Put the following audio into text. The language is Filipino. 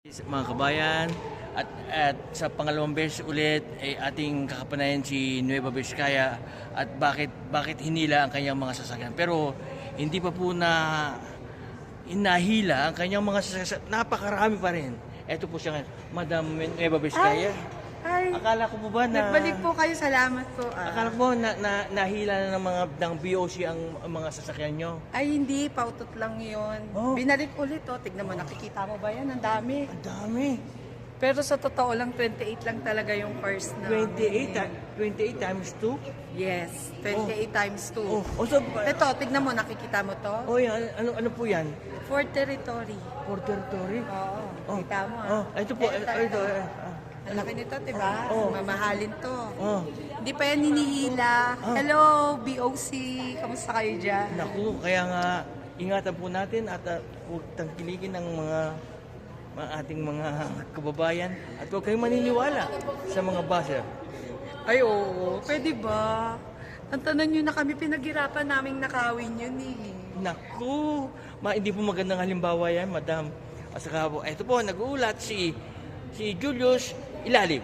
Mga kabayan, at sa pangalawang beses ulit ay ating kakapanayan si Nueva Vizcaya at bakit hinila ang kanyang mga sasakyan. Pero hindi pa po na inahila ang kanyang mga sasakyan. Napakarami pa rin. Ito po siya ngayon, Madam Nueva Vizcaya. Ay, Akala ko po ba na... nagbalik po kayo. Salamat po. Akala ko nahila na ng BOC ang mga sasakyan nyo. Ay, hindi. Pautot lang yun. Oh. Binalik ulit, oh. Tignan mo, nakikita mo ba yan? Ang dami. Ang dami. Pero sa totoo lang, 28 lang talaga yung first na. 28 times 2? Yes, 28 times 2. Oh, so, Ito, tignan mo, nakikita mo to? oh, yan, ano po yan? For territory. For territory? Oo, Oh. kita mo. Oh, ito po, ito. Ang laki nito, diba? Oh. Mamahalin to. Oh, Hindi pa yan hinihila. Hello, BOC. Kamusta kayo dyan? naku, kaya nga ingatan po natin at huwag tangkilikin ng mga ating mga kababayan at huwag kayong maniniwala sa mga buzzer. Ay, oo. Pwede ba? Tantanan nyo na kami, pinaghirapan naming nakawin yun eh. Naku, hindi po magandang halimbawa yan, madam. At saka po, ito po, nag-uulat si Julius Ilalim.